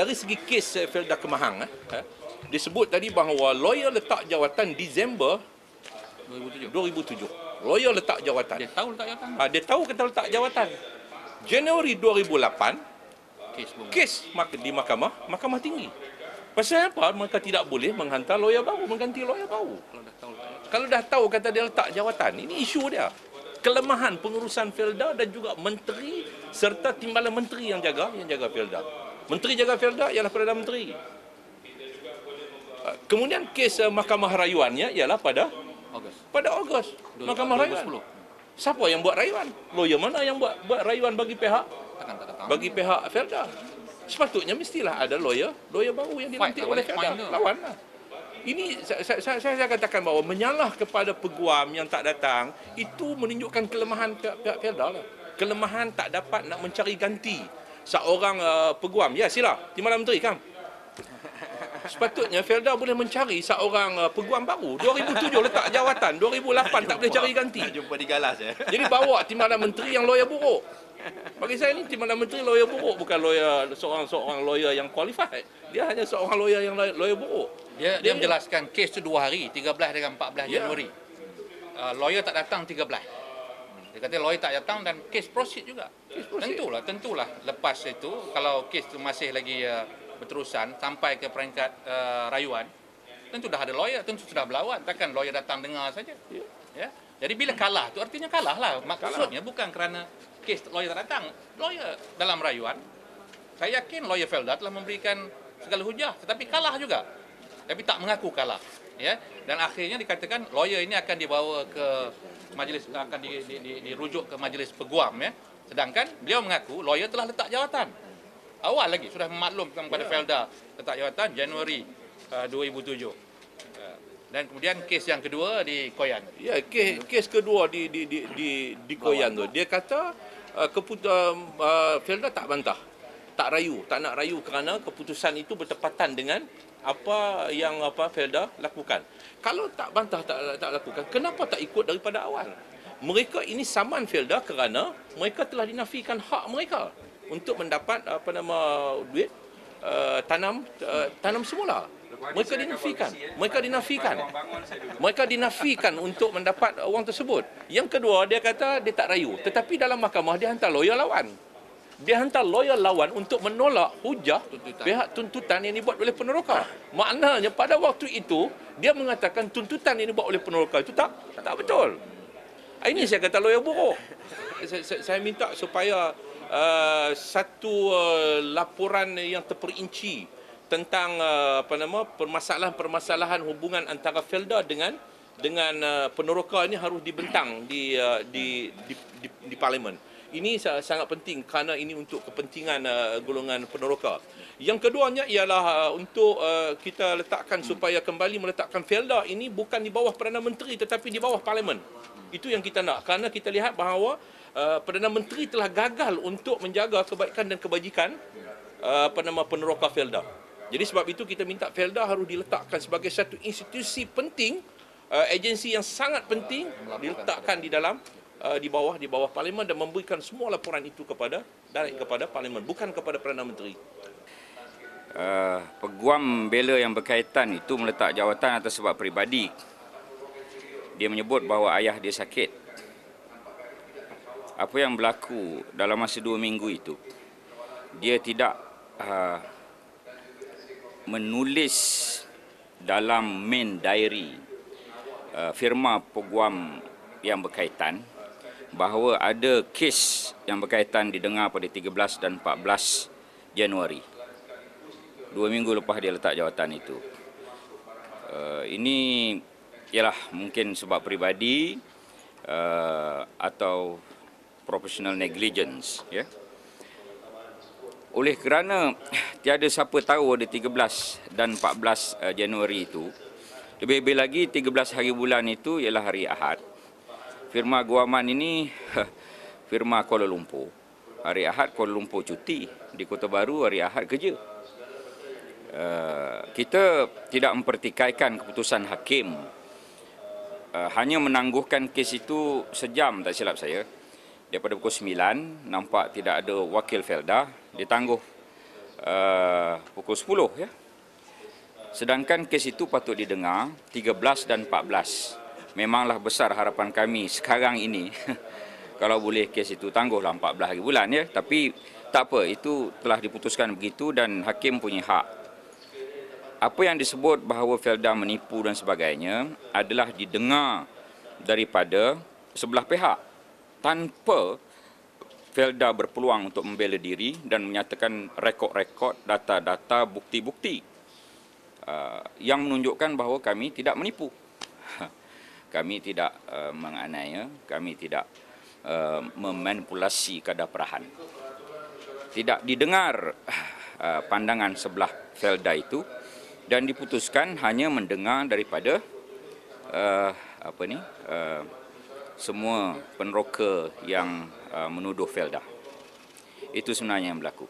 dari segi kes Felda Kemahang, disebut tadi bahawa lawyer letak jawatan Disember 2007. Lawyer letak jawatan. Dia tahu letak jawatan. Dia tahu kata letak jawatan. Januari 2008, kes di Mahkamah Tinggi. Pasal apa? Mereka tidak boleh menghantar lawyer baru, mengganti lawyer baru. Kalau dah tahu kata dia letak jawatan, ini isu dia. Kelemahan pengurusan Felda dan juga menteri serta timbalan menteri yang jaga Felda. Menteri jaga Felda ialah Perdana Menteri. Kemudian kes mahkamah rayuannya ialah pada Ogos. Mahkamah rayuan. Siapa yang buat rayuan? Lawyer mana yang buat rayuan bagi pihak Felda? Sepatutnya mestilah ada lawyer baru yang dilantik oleh Felda. Lawanlah. Ini saya katakan bahawa menyalah kepada peguam yang tak datang itu menunjukkan kelemahan pihak Felda lah. Kelemahan tak dapat nak mencari ganti seorang peguam. Ya, sila, Timbalan Menteri kan. Sepatutnya Felda boleh mencari seorang peguam baru. 2007 letak jawatan, 2008 tak boleh cari ganti. Jumpa di Galas ya. Jadi bawa Timbalan Menteri yang lawyer buruk. Bagi saya ni Timbalan Menteri lawyer buruk, bukan seorang lawyer yang qualified. Dia hanya seorang lawyer yang lawyer buruk. Dia menjelaskan kes tu 2 hari, 13 dengan 14 Januari. Lawyer tak datang 13. Dia kata lawyer tak datang dan kes proceed juga. Tentulah lepas itu kalau kes tu masih lagi berterusan sampai ke peringkat rayuan, tentu dah ada lawyer, tentu sudah berlawan. Takkan lawyer datang dengar saja. Ya. Jadi bila kalah tu artinya kalah lah. Maksudnya bukan kerana kes lawyer tak datang. Lawyer dalam rayuan, saya yakin lawyer Felda telah memberikan segala hujah, tetapi kalah juga. Tapi tak mengaku kalah, ya. Dan akhirnya dikatakan lawyer ini akan dibawa ke majlis, akan dirujuk ke majlis peguam, ya. Sedangkan beliau mengaku lawyer telah letak jawatan. Awal lagi sudah memaklumkan kepada Felda letak jawatan Januari 2007. Dan kemudian kes yang kedua di Koyan. Ya, kes kedua di Koyan tu. Dia kata Felda tak bantah, tak nak rayu kerana keputusan itu bertepatan dengan apa yang Felda lakukan. Kalau tak bantah, tak lakukan, kenapa tak ikut daripada awal? Mereka ini saman Felda kerana mereka telah dinafikan hak mereka untuk mendapat duit tanam semula. Mereka dinafikan untuk mendapat wang tersebut. Yang kedua, dia kata dia tak rayu, tetapi dalam mahkamah dia hantar lawyer lawan. Dia hantar lawyer lawan untuk menolak hujah pihak tuntutan yang dibuat oleh peneroka. Maknanya pada waktu itu dia mengatakan tuntutan yang dibuat oleh peneroka itu tak betul. Ini saya kata lawyer buruk. Saya minta supaya satu laporan yang terperinci tentang permasalahan hubungan antara Felda dengan peneroka ini harus dibentang di parlimen. Ini sangat penting kerana ini untuk kepentingan golongan peneroka. Yang keduanya ialah untuk kita letakkan supaya kembali meletakkan Felda ini bukan di bawah Perdana Menteri tetapi di bawah parlimen. Itu yang kita nak kerana kita lihat bahawa Perdana Menteri telah gagal untuk menjaga kebaikan dan kebajikan peneroka Felda. Jadi sebab itu kita minta Felda harus diletakkan sebagai satu institusi penting, agensi yang sangat penting diletakkan di bawah parlimen dan memberikan semua laporan itu kepada parlimen, bukan kepada Perdana Menteri. Peguam bela yang berkaitan itu meletak jawatan atas sebab peribadi. Dia menyebut bahawa ayah dia sakit. Apa yang berlaku dalam masa 2 minggu itu, dia tidak menulis dalam main diary firma peguam yang berkaitan bahawa ada kes yang berkaitan didengar pada 13 dan 14 Januari. 2 minggu lepas dia letak jawatan itu. Ini ialah mungkin sebab peribadi atau professional negligence, ya. Oleh kerana tiada siapa tahu ada 13 dan 14 Januari itu, lebih-lebih lagi 13 hari bulan itu ialah hari Ahad. Firma guaman ini firma Kuala Lumpur. Hari Ahad Kuala Lumpur cuti, di Kota Baru hari Ahad kerja. Kita tidak mempertikaikan keputusan hakim. Hanya menangguhkan kes itu sejam, tak silap saya. Daripada pukul 9, nampak tidak ada wakil Felda, ditangguh pukul 10 ya. Sedangkan kes itu patut didengar 13 dan 14. Memanglah besar harapan kami sekarang ini kalau boleh kes itu tangguhlah 14 hari bulan ya. Tapi tak apa, itu telah diputuskan begitu dan hakim punya hak. Apa yang disebut bahawa Felda menipu dan sebagainya adalah didengar daripada sebelah pihak tanpa Felda berpeluang untuk membela diri dan menyatakan rekod-rekod, data-data, bukti-bukti yang menunjukkan bahawa kami tidak menipu. Kami tidak menganiaya, kami tidak memanipulasi kadar perahan. Tidak didengar pandangan sebelah Felda itu dan diputuskan hanya mendengar daripada semua peneroka yang menuduh Felda. Itu sebenarnya yang berlaku.